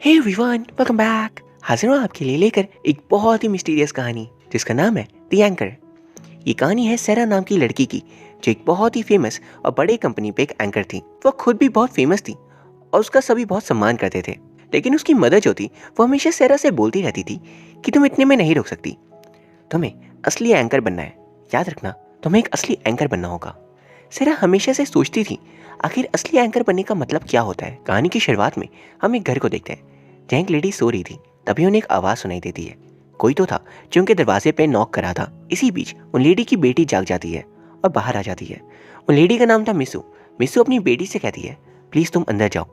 Hey everyone, welcome back. हाजिर हूँ आपके लिए लेकर एक बहुत ही मिस्टीरियस कहानी जिसका नाम है द एंकर। ये कहानी है सेरा नाम की लड़की की, जो एक बहुत ही फेमस और बड़े कंपनी पे एक एंकर थी। वो खुद भी बहुत फेमस थी और उसका सभी बहुत सम्मान करते थे। लेकिन उसकी मदर जो थी वो हमेशा सेरा से बोलती रहती थी कि तुम इतने में नहीं रुक सकती, तुम्हें असली एंकर बनना है। याद रखना, तुम्हें एक असली एंकर बनना होगा। सेरा हमेशा से सोचती थी आखिर असली एंकर बनने का मतलब क्या होता है। कहानी की शुरुआत में हम एक घर को देखते हैं जहाँ एक लेडी सो रही थी। तभी उन्हें एक आवाज़ सुनाई देती है। कोई तो था जो उनके दरवाजे पे नॉक करा था। इसी बीच उन लेडी की बेटी जाग जाती है और बाहर आ जाती है। उन लेडी का नाम था मिसू। मिसू अपनी बेटी से कहती है, प्लीज़ तुम अंदर जाओ।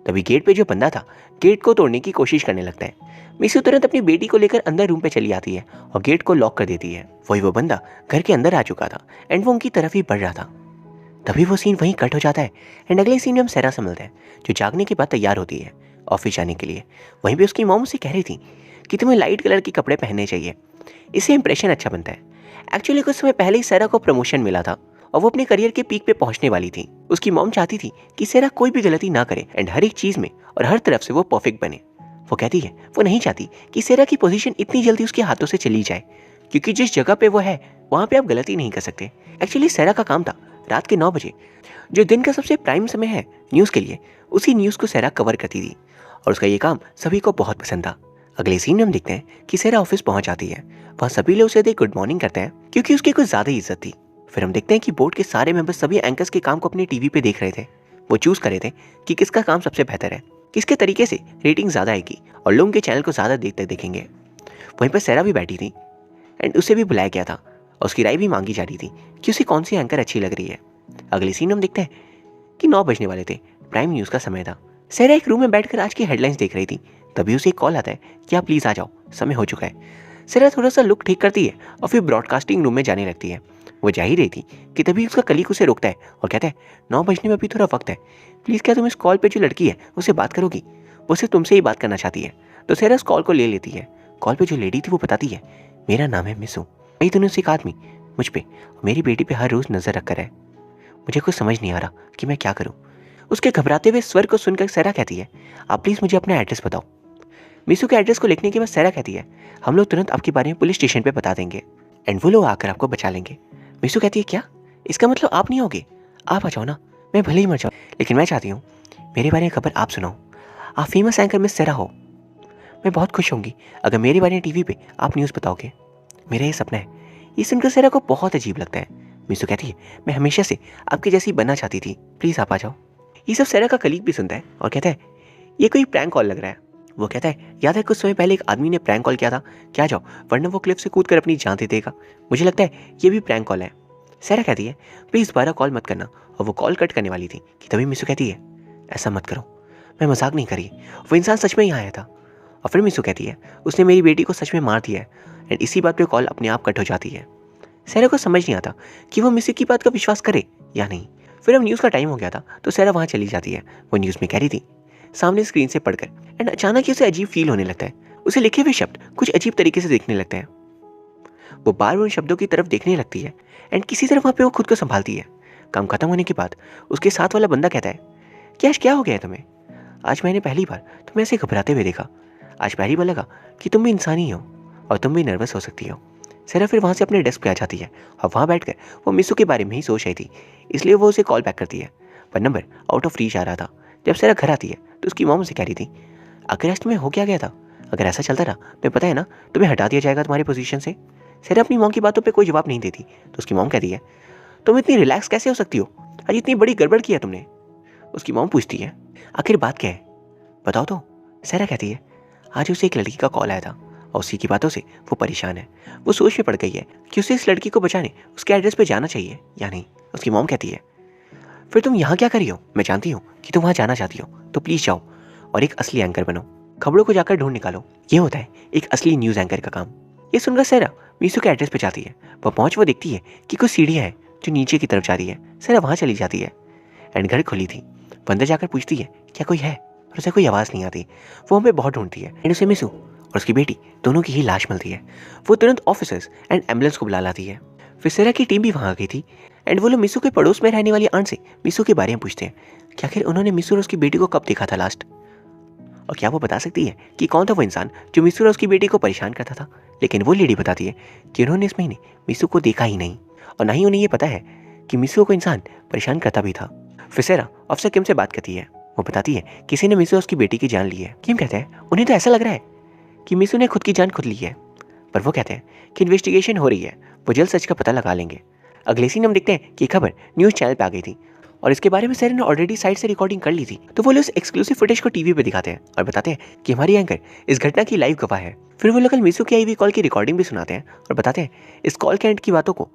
तभी गेट पे जो बंदा था गेट को तोड़ने की कोशिश करने लगता है। मिसू तुरंत अपनी बेटी को लेकर अंदर रूम पे चली आती है और गेट को लॉक कर देती है। वही वो बंदा घर के अंदर आ चुका था एंड वो उनकी तरफ ही बढ़ रहा था। तभी वो सीन वहीं कट हो जाता है एंड अगले सीन में हम सेरा से मिलते हैं, जो जागने के बाद तैयार होती है ऑफिस जाने के लिए। वहीं पे उसकी मॉम उसे कह रही थी कि तुम्हें लाइट कलर के कपड़े पहनने चाहिए, इससे इंप्रेशन अच्छा बनता है। एक्चुअली कुछ समय पहले ही सेरा को प्रमोशन मिला था और वो अपने करियर के पीक पे पहुंचने वाली थी। उसकी मॉम चाहती थी कि सेरा कोई भी गलती ना करे एंड हर एक चीज़ में और हर तरफ से वो परफेक्ट बने। वो कहती है वो नहीं चाहती कि सेरा की पोजीशन इतनी जल्दी उसके हाथों से चली जाए, क्योंकि जिस जगह पे वो है वहाँ पे आप गलती नहीं कर सकते। एक्चुअली सेरा का काम था रात के 9 बजे, जो दिन का सबसे प्राइम समय है न्यूज़ के लिए, उसी न्यूज़ को सेरा कवर करती थी और उसका ये काम सभी को बहुत पसंद था। अगले सीन में हम देखते हैं कि सेरा ऑफिस पहुंच जाती है। वहाँ सभी लोग उसे देख गुड मॉर्निंग करते हैं क्योंकि उसकी कुछ ज़्यादा ही इज्जत थी। फिर हम देखते हैं कि बोर्ड के सारे मेंबर्स सभी एंकर्स के काम को अपने टीवी पे देख रहे थे। वो चूज कर रहे थे कि किसका काम सबसे बेहतर है, किसके तरीके से रेटिंग ज़्यादा आएगी और लोग के चैनल को ज़्यादा देखते देखेंगे। वहीं पर सेरा भी बैठी थी एंड उसे भी बुलाया गया था और उसकी राय भी मांगी जा रही थी कि उसे कौन सी एंकर अच्छी लग रही है। अगले सीन में हम देखते हैं कि 9 बजने वाले थे, प्राइम न्यूज़ का समय था। सेरा एक रूम में बैठकर आज की हेडलाइंस देख रही थी। तभी उसे एक कॉल आता है कि आप प्लीज़ आ जाओ, समय हो चुका है। सेरा थोड़ा सा लुक ठीक करती है और फिर ब्रॉडकास्टिंग रूम में जाने लगती है। वो जा ही रही थी कि तभी उसका कलीग उसे रोकता है और कहता है 9 बजने में अभी थोड़ा वक्त है, प्लीज़ क्या तुम इस कॉल पर जो लड़की है उससे बात करोगी, वो सिर्फ तुमसे ही बात करना चाहती है। तो सेरा उस कॉल को ले लेती है। कॉल पर जो लेडी थी वो बताती है, मेरा नाम है मिसू, कई दिनों से एक आदमी मुझ पे और मेरी बेटी पे हर रोज़ नज़र रख कर है। मुझे कुछ समझ नहीं आ रहा कि मैं क्या करूं। उसके घबराते हुए स्वर को सुनकर सेरा कहती है, आप प्लीज़ मुझे अपना एड्रेस बताओ। मिसू के एड्रेस को लिखने के बाद सेरा कहती है, हम लोग तुरंत आपके बारे में पुलिस स्टेशन पे बता देंगे एंड वो लोग आकर आपको बचा लेंगे। मिसू कहती है, क्या इसका मतलब आप नहीं होगे? आप आ जाओ ना, मैं भले ही मर जाऊँ लेकिन मैं चाहती हूँ मेरे बारे में खबर आप सुनाओ। आप फेमस एंकर मिस सेरा हो। मैं बहुत खुश होंगी अगर मेरे बारे में टीवी पे आप न्यूज़ बताओगे। मेरा ये सपना है। ये सुनकर सेरा को बहुत अजीब लगता है। मिसू कहती है, मैं हमेशा से आपके जैसी बनना चाहती थी, प्लीज़ आप आ जाओ। ये सब सेरा का कलीग भी सुनता है और कहता है, ये कोई प्रैंक कॉल लग रहा है। वो कहता है, याद है कुछ समय पहले एक आदमी ने प्रैंक कॉल किया था, क्या जाओ वरना वो क्लिफ से कूद कर अपनी जान दे देगा। मुझे लगता है ये भी प्रैंक कॉल है। सेरा कहती है, प्लीज़ दोबारा कॉल मत करना, और वो कॉल कट करने वाली थी कि तभी मिसू कहती है, ऐसा मत करो, मैं मजाक नहीं करी, वो इंसान सच में ही आया था। और फिर मिसू कहती है, उसने मेरी बेटी को सच में मार दिया है एंड इसी बात पर कॉल अपने आप कट हो जाती है। सेरा को समझ नहीं आता कि वो मिसू की बात का विश्वास करे या नहीं। फिर अब न्यूज़ का टाइम हो गया था तो सेरा वहाँ चली जाती है। वो न्यूज़ में कह रही थी सामने स्क्रीन से पढ़कर एंड अचानक ही उसे अजीब फील होने लगता है। उसे लिखे हुए शब्द कुछ अजीब तरीके से दिखने लगते हैं। वो बार बार उन शब्दों की तरफ देखने लगती है एंड किसी तरह वहाँ पे वो खुद को संभालती है। काम खत्म होने के बाद उसके साथ वाला बंदा कहता है, कि आज क्या हो गया है तुम्हें? आज मैंने पहली बार तुम्हें ऐसे घबराते हुए देखा। आज पहली बार लगा कि तुम भी इंसान ही हो और तुम भी नर्वस हो सकती हो। सेरा फिर वहाँ से अपने डेस्क पे आ जाती है और वहाँ बैठकर वो मिसू के बारे में ही सोच रही थी, इसलिए वो उसे कॉल बैक करती है, पर नंबर आउट ऑफ रीच आ रहा था। जब सेरा घर आती है तो उसकी मॉम उसे कह रही थी, आखिर आज तुम्हें हो क्या गया था? अगर ऐसा चलता रहा तो पता है ना तुम्हें हटा दिया जाएगा तुम्हारी पोजीशन से। सेरा अपनी मॉम की बातों पे कोई जवाब नहीं देती तो उसकी मॉम कहती है, तुम इतनी रिलैक्स कैसे हो सकती हो? आज इतनी बड़ी गड़बड़ की है तुमने। उसकी मॉम पूछती है, आखिर बात क्या है, बताओ तो। सेरा कहती है, आज उसे एक लड़की का कॉल आया था और उसी की बातों से वो परेशान है। वो सोच में पड़ गई है कि उसे इस लड़की को बचाने उसके एड्रेस पे जाना चाहिए या नहीं। उसकी मॉम कहती है, फिर तुम यहाँ क्या कर रही हो? मैं जानती हूँ कि तुम वहाँ जाना चाहती हो, तो प्लीज़ जाओ और एक असली एंकर बनो, खबरों को जाकर ढूंढ निकालो। ये होता है एक असली न्यूज़ एंकर का काम। ये सुनकर सेरा मीसू के एड्रेस पे जाती है। वो देखती है कि कुछ सीढ़ियाँ हैं जो नीचे की तरफ जा रही है। सेरा वहाँ चली जाती है एंड घर खुली थी। वो अंदर जाकर पूछती है, क्या कोई है? पर उसे कोई आवाज़ नहीं आती। वो हमें बहुत ढूंढती है एंड उसे मिसू और उसकी बेटी दोनों की ही लाश मिलती है। वो तुरंत ऑफिसर्स एंड एम्बुलेंस को बुला लाती है। फिर सेरा की टीम भी वहाँ आ गई थी एंड वो लोग मिसू के पड़ोस में रहने वाली आंट से मिसू के बारे में पूछते हैं कि आखिर उन्होंने मिसू और उसकी बेटी को कब देखा था लास्ट। और क्या वो बता सकती है कि कौन था वो इंसान जो मिसू और उसकी बेटी को परेशान करता था? लेकिन वो लेडी बताती है कि उन्होंने इस महीने मिसू को देखा ही नहीं और ना ही उन्हें ये पता है कि मिसू को इंसान परेशान करता भी था। फिर सेरा अफसर किम से बात करती है। वो बताती है किसी ने मिसू और उसकी बेटी की जान ली है। किम कहते हैं उन्हें तो ऐसा लग रहा है कि मिसू ने खुद की जान खुद ली है, पर वो कहते हैं कि इन्वेस्टिगेशन हो रही है, वो जल्द सच का पता लगा लेंगे। अगले सीन हम देखते हैं कि खबर न्यूज़ चैनल पे आ गई थी और इसके बारे में सर ने ऑलरेडी साइट से रिकॉर्डिंग कर ली थी। तो वो लोग उस एक्सक्लूसिव फुटेज को टीवी पे दिखाते हैं और बताते हैं कि हमारी एंकर इस घटना की लाइव गवाह है। फिर वो लोग कल मिसू की आई हुई कॉल की रिकॉर्डिंग भी सुनाते हैं और बताते हैं इस कॉल के एंड की बातों को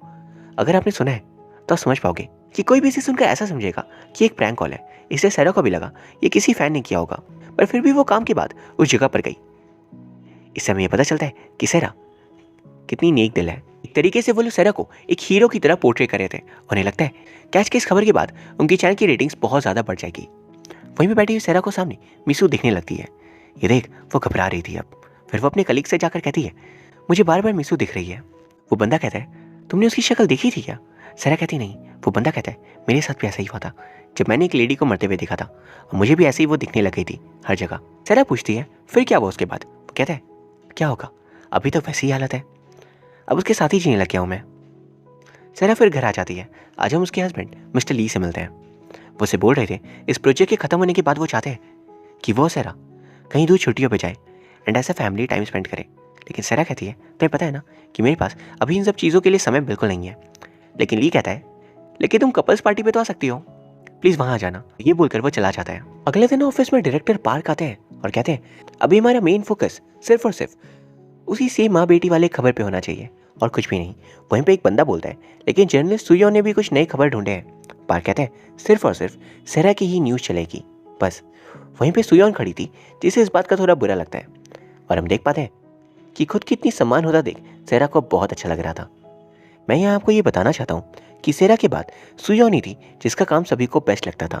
अगर आपने सुना है तो आप समझ पाओगे कि कोई भी इसे सुनकर ऐसा समझेगा कि एक प्रैंक कॉल है। इससे सैरा को भी लगा ये किसी फैन ने किया होगा, पर फिर भी वो काम के बाद उस जगह पर गई। इससे हमें यह पता चलता है कि सैरा कितनी नेक दिल है। एक तरीके से वो लोग सैरा को एक हीरो की तरह पोर्ट्रे कर रहे थे। उन्हें लगता है कैच की इस खबर के बाद उनकी चैनल की रेटिंग्स बहुत ज़्यादा बढ़ जाएगी। वहीं पे बैठी हुई सैरा को सामने मिसू दिखने लगती है। ये देख वो घबरा रही थी अब। फिर वो अपने कलीग से जाकर कहती है मुझे बार बार मिसू दिख रही है। वो बंदा कहता है तुमने उसकी शक्ल देखी थी क्या? सैरा कहती नहीं। वो बंदा कहता है मेरे साथ भी ऐसा ही हुआ था जब मैंने एक लेडी को मरते हुए देखा था और मुझे भी ऐसे ही वो दिखने लग गई थी हर जगह। सैरा पूछती है फिर क्या हुआ उसके बाद? वो कहता है क्या होगा, अभी तो वैसी ही हालत है, अब उसके साथ ही जीने लग गया हूँ मैं। सैरा फिर घर आ जाती है। आज हम उसके हस्बैंड मिस्टर ली से मिलते हैं। वो उसे बोल रहे थे इस प्रोजेक्ट के खत्म होने के बाद वो चाहते हैं कि वो सैरा कहीं दूर छुट्टियों पे जाए एंड ऐसा फैमिली टाइम स्पेंड करे। लेकिन सैरा कहती है तुम्हें पता है ना कि मेरे पास अभी इन सब चीज़ों के लिए समय बिल्कुल नहीं है। लेकिन ली कहता है लेकिन तुम कपल्स पार्टी पे तो आ सकती हो, प्लीज़ वहाँ आ जाना। ये बोलकर वो चला जाता है। अगले दिन ऑफिस में डायरेक्टर पार्क आते हैं और कहते हैं अभी हमारा मेन फोकस सिर्फ और सिर्फ उसी सेम माँ बेटी वाले खबर पे होना चाहिए और कुछ भी नहीं। वहीं पे एक बंदा बोलता है लेकिन जर्नलिस्ट सुयो ने भी कुछ नई खबर ढूंढे हैं। पार्क कहते हैं सिर्फ और सिर्फ सैरा की ही न्यूज़ चलेगी बस। वहीं पे सुयोन खड़ी थी जिसे इस बात का थोड़ा बुरा लगता है और हम देख पाते हैं कि खुद की इतनी सम्मान होता देख सैरा को बहुत अच्छा लग रहा था। मैं यहाँ आपको ये बताना चाहता हूँ कि सैरा के बाद सुयोन ही थी जिसका काम सभी को बेस्ट लगता था।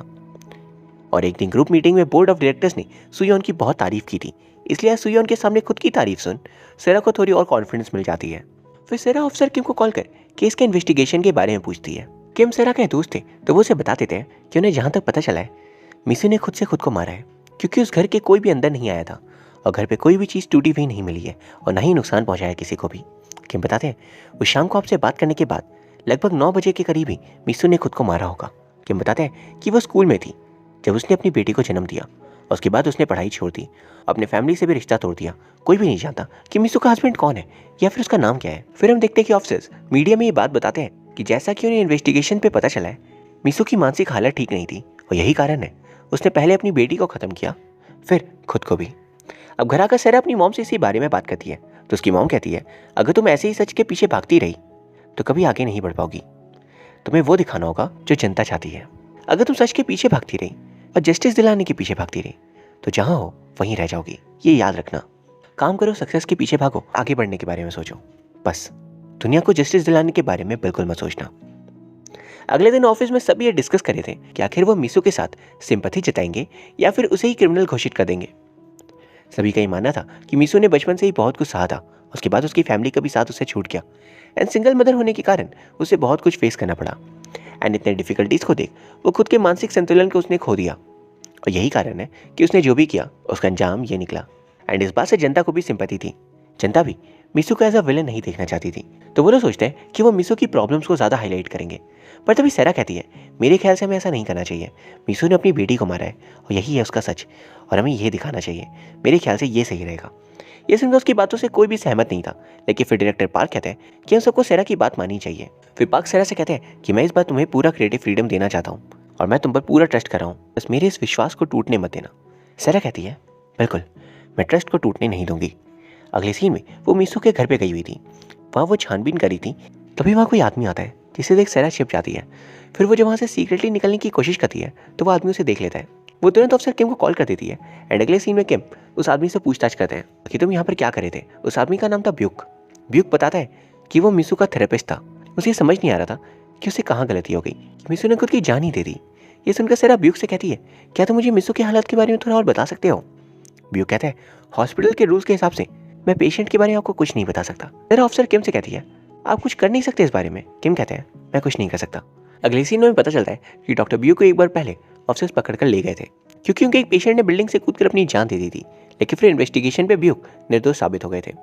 और एक दिन ग्रुप मीटिंग में बोर्ड ऑफ डायरेक्टर्स ने सुयोन की बहुत तारीफ की थी, इसलिए सुयोन के सामने खुद की तारीफ सुन सैरा को थोड़ी और कॉन्फिडेंस मिल जाती है। फिर सैरा अफसर किम को कॉल कर केस के इन्वेस्टिगेशन के बारे में पूछती है। किम सैरा के दोस्त थे तो वो उसे बता देते हैं कि उन्हें जहाँ तक पता चला है मिसू ने खुद से खुद को मारा है क्योंकि उस घर के कोई भी अंदर नहीं आया था और घर पे कोई भी चीज़ टूटी हुई नहीं मिली है और ना ही नुकसान पहुंचाया किसी को भी। किम बताते हैं उस शाम को आपसे बात करने के बाद लगभग 9 बजे के करीब ही मिसू ने खुद को मारा होगा। किम बताते हैं कि वो स्कूल में थी जब उसने अपनी बेटी को जन्म दिया और उसके बाद उसने पढ़ाई छोड़ दी, अपने फैमिली से भी रिश्ता तोड़ दिया। कोई भी नहीं जानता कि मिसू का हस्बैंड कौन है या फिर उसका नाम क्या है। फिर हम देखते हैं कि ऑफिसर्स मीडिया में ये बात बताते हैं कि जैसा कि उन्हें इन्वेस्टिगेशन पे पता चला है मिसू की मानसिक हालत ठीक नहीं थी और यही कारण है उसने पहले अपनी बेटी को ख़त्म किया फिर खुद को भी। अब घर आकर सैरा अपनी मॉम से इसी बारे में बात करती है तो उसकी मॉम कहती है अगर तुम ऐसे ही सच के पीछे भागती रही तो कभी आगे नहीं बढ़ पाओगी। तुम्हें वो दिखाना होगा जो जनता चाहती है। अगर तुम सच के पीछे भागती रही और जस्टिस दिलाने के पीछे भागती रही तो जहाँ हो वहीं रह जाओगी। ये याद रखना, काम करो, सक्सेस के पीछे भागो, आगे बढ़ने के बारे में सोचो, बस दुनिया को जस्टिस दिलाने के बारे में बिल्कुल मत सोचना। अगले दिन ऑफिस में सभी ये डिस्कस करे थे कि आखिर वो मिसू के साथ सिंपैथी जताएंगे या फिर उसे ही क्रिमिनल घोषित कर देंगे। सभी का ये मानना था कि मिसू ने बचपन से ही बहुत कुछ सहा था, उसके बाद उसकी फैमिली का भी साथ उसे छूट गया एंड सिंगल मदर होने के कारण उसे बहुत कुछ फेस करना पड़ा एंड इतने डिफिकल्टीज को देख वो खुद के मानसिक संतुलन को उसने खो दिया और यही कारण है कि उसने जो भी किया उसका अंजाम ये निकला। एंड इस बात से जनता को भी सिंपैथी थी। जनता भी मिसू को एज अ विलन नहीं देखना चाहती थी, तो वो लोग सोचते हैं कि वो मिसू की प्रॉब्लम्स को ज़्यादा हाईलाइट करेंगे। पर तभी सैरा कहती है मेरे ख्याल से हमें ऐसा नहीं करना चाहिए। मिसू ने अपनी बेटी को मारा है और यही है उसका सच और हमें ये दिखाना चाहिए। मेरे ख्याल से ये सही रहेगा। ये सुनकर उसकी बातों से कोई भी सहमत नहीं था, लेकिन फिर डायरेक्टर पार्क कहते हैं कि हम सबको सैरा की बात माननी चाहिए। फिर पार्क सैरा से कहते हैं कि मैं इस बार तुम्हें पूरा क्रिएटिव फ्रीडम देना चाहता हूँ और मैं तुम पर पूरा ट्रस्ट कर रहा हूँ, बस मेरे इस विश्वास को टूटने मत देना। सैरा कहती है बिल्कुल, मैं ट्रस्ट को टूटने नहीं दूंगी। अगले सीन में वो मिसू के घर पे गई हुई थी, वहाँ वो छानबीन करी थी, तभी वहाँ कोई आदमी आता है जिसे देख सैरा छिप जाती है। फिर वो जब वहाँ से सीक्रेटली निकलने की कोशिश करती है तो वो आदमी उसे देख लेता है। वो तुरंत अफसर किम को कॉल कर देती है एंड अगले सीन में किम उस आदमी से पूछताछ करते हैं कि तुम यहाँ पर क्या कर रहे थे। उस आदमी का नाम था ब्यूक। ब्यूक बताता है कि वो मिसू का थेरेपिस्ट था। उसे समझ नहीं आ रहा था कि उसे कहाँ गलती हो गई कि मिसू ने खुद की जान ही दे दी। ये सुनकर सैरा ब्यूक से कहती है क्या तुम मुझे मिसू की हालत के बारे में थोड़ा और बता सकते हो? ब्यूक कहता है हॉस्पिटल के रूल्स के हिसाब से मैं पेशेंट के बारे में आपको कुछ नहीं बता सकता। सैरा अफसर किम से कहती है आप कुछ कर नहीं सकते इस बारे में? किम कहते हैं मैं कुछ नहीं कर सकता। अगले सीन में पता चलता है कि डॉक्टर ब्यूक को एक बार पहले ऑफिसर्स पकड़ कर ले गए थे क्योंकि उनके एक पेशेंट ने बिल्डिंग से कूदकर अपनी जान दे दी थी, लेकिन फिर इन्वेस्टिगेशन पे ब्यूक निर्दोष साबित हो गए थे।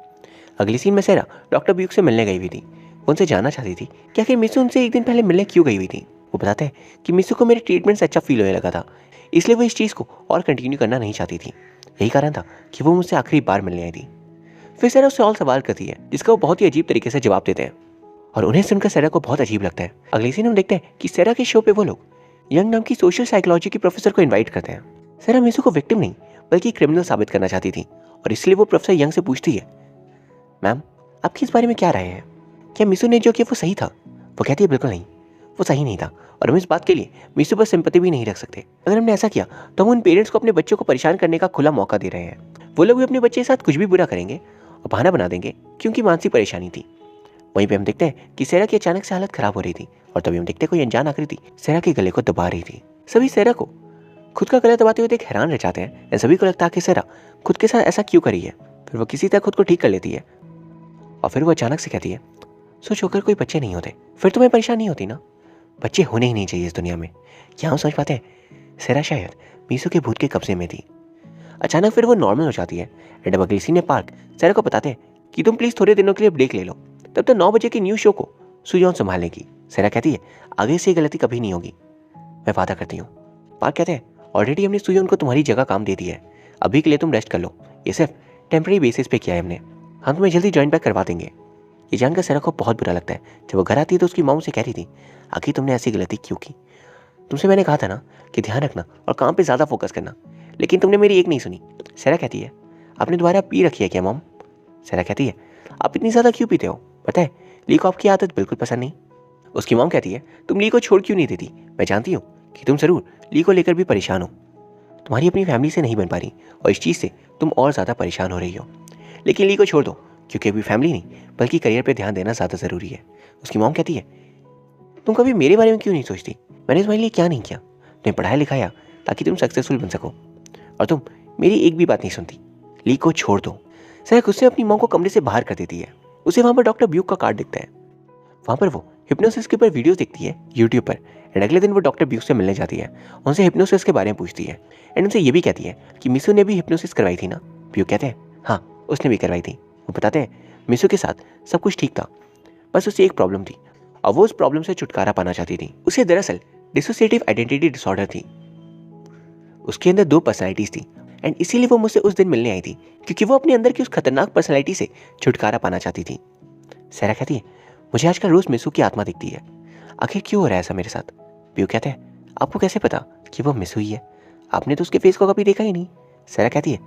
अगली सीन में सेरा डॉक्टर ब्यूक से मिलने गई हुई थी। वो उनसे जानना चाहती थी कि आखिर मिसू उनसे एक दिन पहले मिलने क्यों गई हुई थी। वो बताते हैं कि मिसू को मेरे ट्रीटमेंट से अच्छा फील होने लगा था, इसलिए वो इस चीज़ को और कंटिन्यू करना नहीं चाहती थी। यही कारण था कि वो मुझसे आखिरी बार मिलने आई थी। फिर सेरा उससे और सवाल करती है, जिसका वो बहुत ही अजीब तरीके से जवाब देते हैं और उन्हें सुनकर सेरा को बहुत अजीब लगता है। अगले सीन हम देखते हैं कि सेरा के शो पे वो लोग यंग नाम की सोशल साइकोलॉजी की प्रोफेसर को इनवाइट करते हैं। सेरा मिसू को विक्टिम नहीं बल्कि क्रिमिनल साबित करना चाहती थी और इसलिए वो प्रोफेसर यंग से पूछती है, मैम आपकी इस बारे में क्या राय है? क्या मिसू ने जो किया वो सही था? वो कहती है बिल्कुल नहीं, वो सही नहीं था और हम इस बात के लिए मिसू पर सिंपैथी भी नहीं रख सकते। अगर हमने ऐसा किया तो हम उन पेरेंट्स को अपने बच्चों को परेशान करने का खुला मौका दे रहे हैं। वो लोग भी अपने बच्चे के साथ कुछ भी बुरा करेंगे और बहाना बना देंगे क्योंकि मानसिक परेशानी थी। वहीं पे हम देखते हैं कि सेरा की अचानक से हालत खराब हो रही थी और तभी हम देखते हैं कोई अनजान आकृति सेरा के गले को दबा रही थी। सभी सेरा को खुद का गला दबाते हुए देख हैरान रह जाते हैं। इन सभी को लगता है कि सेरा खुद के साथ ऐसा क्यों करी है। फिर वो किसी तरह खुद को ठीक कर लेती है और फिर वो अचानक से कहती है, सोचो अगर कोई बच्चे नहीं होते फिर तुम्हें परेशानी नहीं होती ना। बच्चे होने ही नहीं चाहिए इस दुनिया में। क्या हम समझ पाते हैं सेरा शायद मीसू के भूत के कब्जे में थी। अचानक फिर वो नॉर्मल हो जाती है एंड अब ने पार्क सेरा को बताते हैं कि तुम प्लीज थोड़े दिनों के लिए ब्रेक ले लो, तब तक 9 बजे के न्यूज शो को सुजॉन संभालेगी। सेरा कहती है आगे से ये गलती कभी नहीं होगी, मैं वादा करती हूँ। पार्क कहते हैं ऑलरेडी हमने सुजॉन को तुम्हारी जगह काम दे दिया है, अभी के लिए तुम रेस्ट कर लो, ये सिर्फ टेम्प्रेरी बेसिस पे किया है हमने, हम तुम्हें जल्दी ज्वाइन बैक करवा देंगे। ये जानकर सेरा को बहुत बुरा लगता है। जब वो घर आती है तो उसकी माँ उसे कह रही थी, आखिर तुमने ऐसी गलती क्यों की? तुमसे मैंने कहा था ना कि ध्यान रखना और काम पे ज़्यादा फोकस करना, लेकिन तुमने मेरी एक नहीं सुनी। सेरा कहती है आपने दोबारा पी रखी है क्या मॉम? सेरा कहती है आप इतनी ज़्यादा क्यों पीते हो? पता है ली को आपकी आदत बिल्कुल पसंद नहीं। उसकी मॉम कहती है तुम ली को छोड़ क्यों नहीं देती? मैं जानती हूँ कि तुम ज़रूर ली को लेकर भी परेशान हो, तुम्हारी अपनी फैमिली से नहीं बन पा रही और इस चीज़ से तुम और ज़्यादा परेशान हो रही हो, लेकिन ली को छोड़ दो क्योंकि अभी फैमिली नहीं बल्कि करियर पे ध्यान देना ज़्यादा ज़रूरी है। उसकी मॉम कहती है तुम कभी मेरे बारे में क्यों नहीं सोचती? मैंने तुम्हारे लिए क्या नहीं किया? तुम्हें पढ़ाया लिखाया ताकि तुम सक्सेसफुल बन सको और तुम मेरी एक भी बात नहीं सुनती। ली को छोड़ दो। सेरा गुस्से अपनी मॉम को कमरे से बाहर कर देती है। उसे वहाँ पर डॉक्टर ब्यूक का कार्ड दिखता है। वहाँ पर वो हिप्नोसिस के ऊपर वीडियोस देखती है यूट्यूब पर एंड अगले दिन वो डॉक्टर ब्यूक से मिलने जाती है। उनसे हिप्नोसिस के बारे में पूछती है एंड उनसे ये भी कहती है कि मिसू ने भी हिप्नोसिस करवाई थी ना? ब्यूक कहते हैं हाँ उसने भी करवाई थी। वो बताते हैं मिसू के साथ सब कुछ ठीक था, बस उसे एक प्रॉब्लम थी और वो उस प्रॉब्लम से छुटकारा पाना चाहती थी। उसे दरअसल डिसोसिएटिव आइडेंटिटी डिसऑर्डर थी। उसके अंदर 2 पर्सनैलिटीज़ थी एंड इसीलिए वो मुझसे उस दिन मिलने आई थी क्योंकि वो अपने अंदर की उस खतरनाक पर्सनैलिटी से छुटकारा पाना चाहती थी। सेरा कहती है मुझे आजकल रोज़ मिसू की आत्मा दिखती है, आखिर क्यों हो रहा है ऐसा मेरे साथ? ब्यू कहते हैं आपको कैसे पता कि वो मिसू ही है? आपने तो उसके फेस को कभी देखा ही नहीं। सेरा कहती है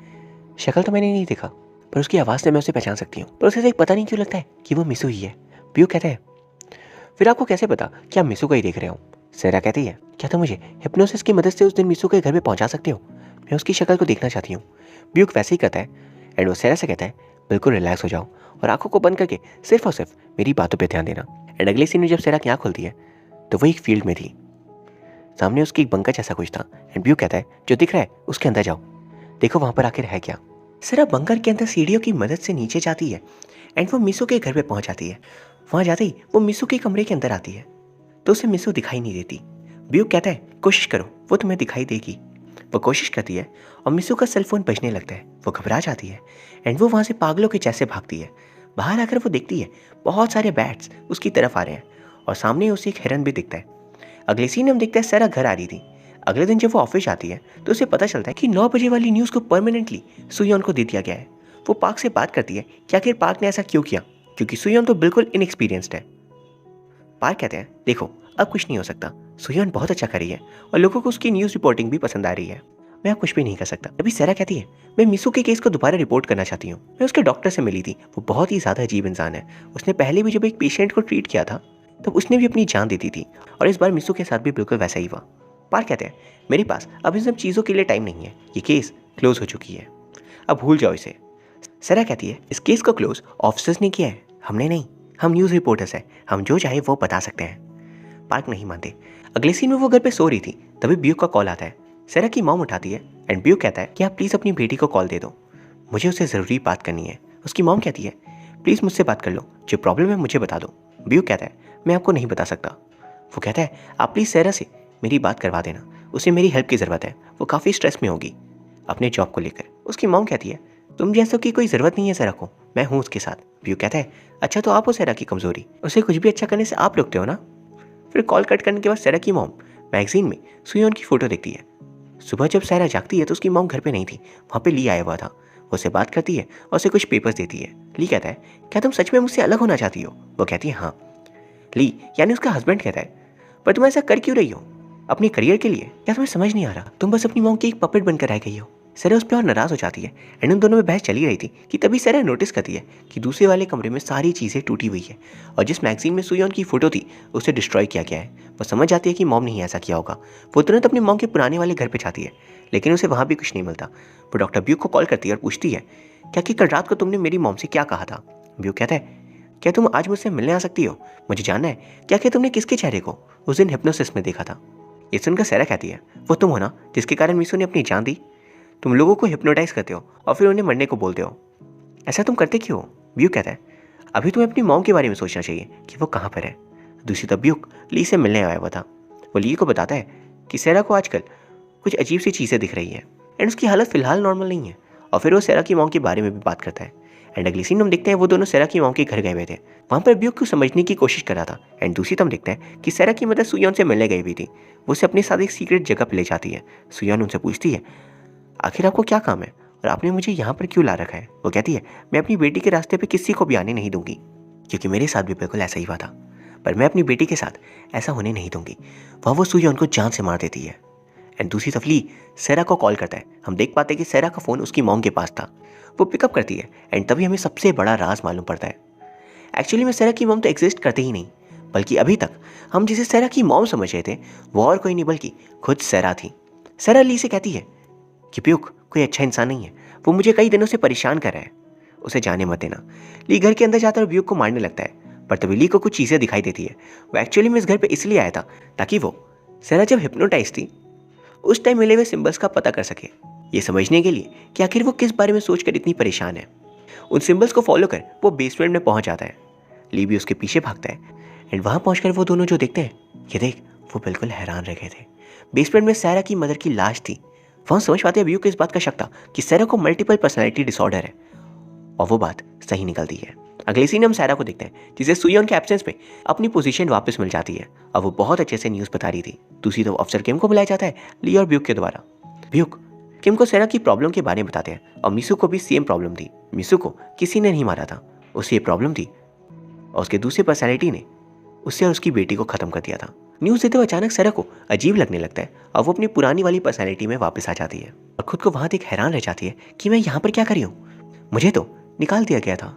शक्ल तो मैंने नहीं देखा पर उसकी आवाज़ से मैं उसे पहचान सकती हूँ, पर उसे पता नहीं क्यों लगता है कि वो मिसू ही है। ब्यू कहते हैं फिर आपको कैसे पता कि आप मिसू को ही देख रहे हो? सेरा कहती है क्या तुम मुझे हिप्नोसिस की मदद से उस दिन मिसू के घर पे पहुंचा सकते हो? मैं उसकी शक्ल को देखना चाहती हूँ। ब्यूक वैसे ही कहता है एंड वो सेरा से कहता है बिल्कुल रिलैक्स हो जाओ और आंखों को बंद करके सिर्फ और सिर्फ मेरी बातों पे ध्यान देना। एंड अगले सीन में जब सेरा की आँख खुलती है तो वो एक फील्ड में थी। सामने उसकी एक बंकर जैसा कुछ था एंड ब्यूक कहता है जो दिख रहा है उसके अंदर जाओ, देखो वहाँ पर आखिर है क्या। सेरा बंकर के अंदर सीढ़ियों की मदद से नीचे जाती है एंड वो मिसू के घर पे पहुँच जाती है। वहाँ जाते ही वो मिसू के कमरे के अंदर आती है तो उसे मिसू दिखाई नहीं देती। ब्यूक कहता है कोशिश करो वो तुम्हें दिखाई देगी। वो कोशिश करती है और मिसू का सेलफोन बजने लगता है। वो घबरा जाती है एंड वो वहाँ से पागलों के जैसे भागती है। बाहर आकर वो देखती है बहुत सारे बैट्स उसकी तरफ आ रहे हैं और सामने उसे एक हिरन भी दिखता है। अगले सीन में हम देखते हैं सेरा घर आ रही थी। अगले दिन जब वो ऑफिस आती है तो उसे पता चलता है कि 9 बजे वाली न्यूज़ को परमानेंटली सुयोन को दे दिया गया है। वो पार्क से बात करती है कि आखिर पार्क ने ऐसा क्यों किया, क्योंकि सुयोन तो बिल्कुल इनएक्सपीरियंस्ड है। पार्क कहते हैं देखो अब कुछ नहीं हो सकता, सुयोन बहुत अच्छा कर रही है और लोगों को उसकी न्यूज़ रिपोर्टिंग भी पसंद आ रही है, मैं अब कुछ भी नहीं कर सकता। अभी सेरा कहती है मैं मिसू के केस को दोबारा रिपोर्ट करना चाहती हूँ। मैं उसके डॉक्टर से मिली थी, वो बहुत ही ज़्यादा अजीब इंसान है। उसने पहले भी जब एक पेशेंट को ट्रीट किया था तब उसने भी अपनी जान दे दी थी और इस बार मिसू के साथ भी बिल्कुल वैसा ही हुआ। पार्क कहते हैं मेरे पास अब इन सब चीज़ों के लिए टाइम नहीं है, ये केस क्लोज हो चुकी है, अब भूल जाओ इसे। सेरा कहती है इस केस को क्लोज ऑफिसर्स ने किया है, हमने नहीं, हम न्यूज़ रिपोर्टर्स हैं, हम जो चाहे वो बता सकते हैं। पार्क नहीं मानते। अगले सीन में वो घर पे सो रही थी तभी ब्यूक का कॉल आता है। सेरा की मॉम उठाती है एंड ब्यूक कहता है कि आप प्लीज़ अपनी बेटी को कॉल दे दो, मुझे उससे ज़रूरी बात करनी है। उसकी मॉम कहती है प्लीज़ मुझसे बात कर लो, जो प्रॉब्लम है मुझे बता दो। ब्यूक कहता है मैं आपको नहीं बता सकता। वो कहता है आप प्लीज़ सेरा से मेरी बात करवा देना, उसे मेरी हेल्प की ज़रूरत है, वो काफ़ी स्ट्रेस में होगी अपने जॉब को लेकर। उसकी मॉम कहती है, तुम जैसों की कोई ज़रूरत नहीं है सेरा को, मैं हूँ उसके साथ। ब्यू कहता है, अच्छा तो आप हो सेरा की कमज़ोरी, उसे कुछ भी अच्छा करने से आप रुकते हो ना। फिर कॉल कट करने के बाद सेरा की मॉम मैगजीन में सुयोन की फ़ोटो देखती है। सुबह जब सेरा जागती है तो उसकी मॉम घर पे नहीं थी, वहाँ पे ली आया हुआ था। वो उससे बात करती है और उसे कुछ पेपर्स देती है। ली कहता है, क्या तुम सच में मुझसे अलग होना चाहती हो? वो कहती है, हाँ। ली यानी उसका हस्बैंड कहता है, पर तुम ऐसा कर क्यों रही हो? अपने करियर के लिए? या तुम्हें समझ नहीं आ रहा, तुम बस अपनी मॉम की एक पपेट बनकर रह गई हो। सेरा उस पर और नाराज़ हो जाती है एंड उन दोनों में बहस चली रही थी कि तभी सेरा नोटिस करती है कि दूसरे वाले कमरे में सारी चीज़ें टूटी हुई है और जिस मैगजीन में सुयोन की फ़ोटो थी उसे डिस्ट्रॉय किया गया है। वो समझ जाती है कि मॉम ने ही ऐसा किया होगा। वो तुरंत अपनी मॉम के पुराने वाले घर पर जाती है, लेकिन उसे वहाँ भी कुछ नहीं मिलता। वो डॉक्टर ब्यूक को कॉल करती है और पूछती है, क्या कि कल रात को तुमने मेरी मॉम से क्या कहा था? ब्यूक कहता है, क्या तुम आज मुझसे मिलने आ सकती हो? मुझे जानना है क्या कि तुमने किसके चेहरे को उस दिन हिप्नोसिस में देखा था? ये सुनकर सेरा कहती है, वो तुम हो ना जिसके कारण मिसू ने अपनी जान दी? तुम लोगों को हिप्नोटाइज करते हो और फिर उन्हें मरने को बोलते हो। ऐसा तुम करते क्यों? ब्यूक कहता है, अभी तुम्हें अपनी मॉम के बारे में सोचना चाहिए कि वो कहाँ पर है। दूसरी तरफ ब्यूक ली से मिलने आया हुआ था। वो ली को बताता है कि सेरा को आजकल कुछ अजीब सी चीज़ें दिख रही है एंड उसकी हालत फिलहाल नॉर्मल नहीं है। और फिर वो सेरा की मॉम के बारे में भी बात करता है एंड अगली सीन हम देखते हैं वो दोनों सेरा की मॉम के घर गए हुए थे। वहाँ पर ब्यूक को समझने की कोशिश कर रहा था एंड दूसरी तरफ देखते हैं कि सेरा की मदर सुयोन से मिलने गई हुई थी। वो उसे अपने साथ एक सीक्रेट जगह पर ले जाती है। सुयोन उनसे पूछती है, आखिर आपको क्या काम है और आपने मुझे यहाँ पर क्यों ला रखा है? वो कहती है, मैं अपनी बेटी के रास्ते पे किसी को भी आने नहीं दूंगी, क्योंकि मेरे साथ भी बिल्कुल ऐसा ही हुआ था, पर मैं अपनी बेटी के साथ ऐसा होने नहीं दूंगी। वह वो सुयोन को जान से मार देती है एंड दूसरी तरफ ली सेरा को कॉल करता है। हम देख पाते हैं कि सेरा का फ़ोन उसकी मॉम के पास था। वो पिकअप करती है एंड तभी हमें सबसे बड़ा राज मालूम पड़ता है। एक्चुअली में सेरा की मॉम तो एग्जिस्ट करते ही नहीं, बल्कि अभी तक हम जिसे सेरा की मॉम समझ रहे थे वो और कोई नहीं बल्कि खुद सेरा थी। सेरा ली से कहती है कि ब्यूक कोई अच्छा इंसान नहीं है, वो मुझे कई दिनों से परेशान कर रहा है, उसे जाने मत देना। ली घर के अंदर जाकर ब्यूक को मारने लगता है, पर तभी ली को कुछ चीज़ें दिखाई देती है। वो एक्चुअली में इस घर पे इसलिए आया था ताकि वो सेरा जब हिप्नोटाइज थी उस टाइम मिले हुए सिंबल्स का पता कर सके, ये समझने के लिए कि आखिर वो किस बारे में सोचकर इतनी परेशान है। उन सिंबल्स को फॉलो कर वो बेसमेंट में पहुंच जाता है। ली भी उसके पीछे भागता है एंड वहां पहुंचकर वो दोनों जो देखते हैं, ये देख वो बिल्कुल हैरान रह गए थे। बेसमेंट में सेरा की मदर की लाश थी। वहाँ समझ पाते हैं ब्यूक को इस बात का शक था कि सेरा को मल्टीपल पर्सनैलिटी डिसऑर्डर है और वो बात सही निकलती है। अगले सीन हम सेरा को देखते हैं जिसे सुयोन के एब्सेंस में अपनी पोजीशन वापस मिल जाती है और वो बहुत अच्छे से न्यूज़ बता रही थी। दूसरी तरफ अफसर किम को बुलाया जाता है ली और ब्यूक के द्वारा। ब्यूक किम को सेरा की प्रॉब्लम के बारे में बताते हैं और मिसू को भी सेम प्रॉब्लम थी। मिसू को किसी ने नहीं मारा था, उसे ये प्रॉब्लम थी और उसके दूसरे पर्सनैलिटी ने उससे और उसकी बेटी को ख़त्म कर दिया था। न्यूज़ देते हुए अचानक सेरा को अजीब लगने लगता है और वो अपनी पुरानी वाली पर्सनैलिटी में वापस आ जाती है और खुद को वहाँ देख हैरान रह जाती है कि मैं यहाँ पर क्या कर रही हूँ, मुझे तो निकाल दिया गया था।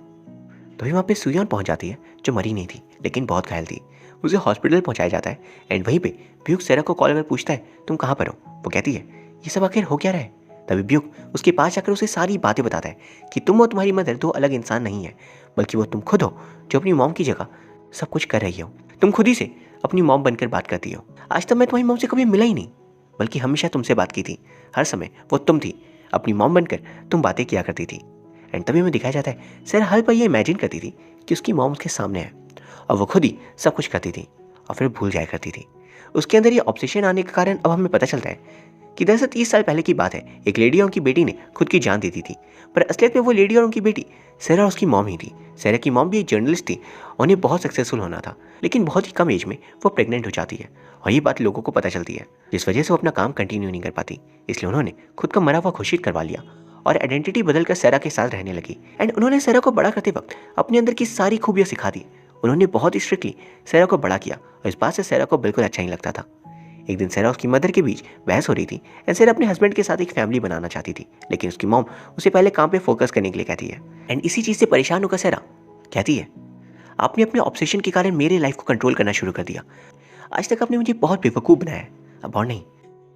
तभी वहाँ पे सुयोन पहुँच जाती है जो मरी नहीं थी लेकिन बहुत घायल थी। उसे हॉस्पिटल पहुँचाया जाता है एंड वहीं पे ब्यूक सेरा को कॉल कर पूछता है, तुम कहाँ पर हो? वो कहती है, ये सब आखिर हो क्या रहा है? तभी ब्यूक उसके पास जाकर उसे सारी बातें बताता है कि तुम और तुम्हारी मदर दो अलग इंसान नहीं है, बल्कि वो तुम खुद हो जो अपनी मॉम की जगह सब कुछ कर रही हो। तुम खुद ही से अपनी मॉम बनकर बात करती हो। आज तक मैं तुम्हारी मॉम से कभी मिला ही नहीं, बल्कि हमेशा तुमसे बात की थी। हर समय वो तुम थी, अपनी मॉम बनकर तुम बातें किया करती थी। एंड तभी हमें दिखाया जाता है सर हर पल ये इमेजिन करती थी कि उसकी मॉम उसके सामने है और वो खुद ही सब कुछ करती थी और फिर भूल जाया करती थी। उसके अंदर ये ऑब्सेशन आने के कारण अब हमें पता चलता है कि दरअसल 30 साल पहले की बात है। एक लेडी और उनकी बेटी ने खुद की जान दे दी थी, पर असलियत में वो लेडी और उनकी बेटी सेरा और उसकी मॉम ही थी। सेरा की मॉम भी एक जर्नलिस्ट थी, उन्हें बहुत सक्सेसफुल होना था, लेकिन बहुत ही कम एज में वो प्रेग्नेंट हो जाती है और ये बात लोगों को पता चलती है, जिस वजह से वो अपना काम कंटिन्यू नहीं कर पाती। इसलिए उन्होंने खुद का मरा हुआ घोषित करवा लिया और आइडेंटिटी बदलकर सेरा के साथ रहने लगी। एंड उन्होंने सेरा को बड़ा करते वक्त अपने अंदर की सारी खूबियाँ सिखा दी। उन्होंने बहुत ही स्ट्रिक्टली सेरा को बड़ा किया और इस बात से सेरा को बिल्कुल अच्छा नहीं लगता था। एक दिन सेरा उसकी मदर के बीच बहस हो रही थी एंड सेरा अपने हस्बैंड के साथ एक फैमिली बनाना चाहती थी, लेकिन उसकी मॉम उसे पहले काम पे फोकस करने के लिए कहती है। एंड इसी चीज़ से परेशान होकर सेरा कहती है, आपने अपने ऑब्सेशन के कारण मेरे लाइफ को कंट्रोल करना शुरू कर दिया। आज तक आपने मुझे बहुत बेवकूफ़ बनाया है, अब और नहीं।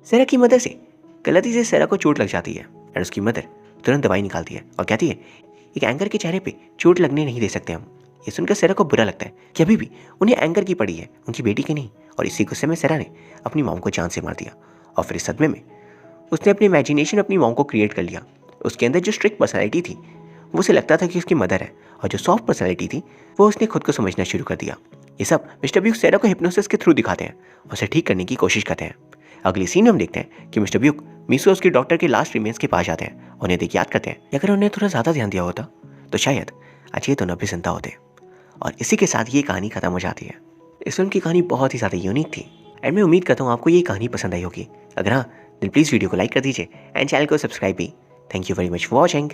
सेरा की मदर से गलती से सेरा को चोट लग जाती है एंड उसकी मदर तुरंत दवाई निकालती है और कहती है, एक एंकर के चेहरे पे चोट लगने नहीं दे सकते हम। ये सुनकर सेरा को बुरा लगता है कि अभी भी उन्हें एंकर की पड़ी है, उनकी बेटी की नहीं। और इसी गुस्से में सेरा ने अपनी मॉम को जान से मार दिया और फिर इस सदमे में उसने अपनी इमेजिनेशन अपनी मॉम को क्रिएट कर लिया। उसके अंदर जो स्ट्रिक्ट पर्सनैलिटी थी वो उसे लगता था कि उसकी मदर है, और जो सॉफ्ट पर्सनैलिटी थी वो उसने खुद को समझना शुरू कर दिया। ये सब मिस्टर ब्यूक सेरा को हिप्नोसिस के थ्रू दिखाते हैं और उसे ठीक करने की कोशिश करते हैं। अगली सीन में हम देखते हैं कि मिस्टर ब्यूक मिसू उसके डॉक्टर के लास्ट रिमेन्स के पास जाते हैं, उन्हें देख याद करते हैं अगर उन्हें थोड़ा ज़्यादा ध्यान दिया होता तो शायद आज ये दोनों भी जिंदा होते। और इसी के साथ ये कहानी खत्म हो जाती है। इस फिल्म की कहानी बहुत ही ज़्यादा यूनिक थी एंड मैं उम्मीद करता हूँ आपको ये कहानी पसंद आई होगी। अगर हाँ, then please वीडियो को लाइक कर दीजिए एंड चैनल को सब्सक्राइब भी। Thank you very much for watching.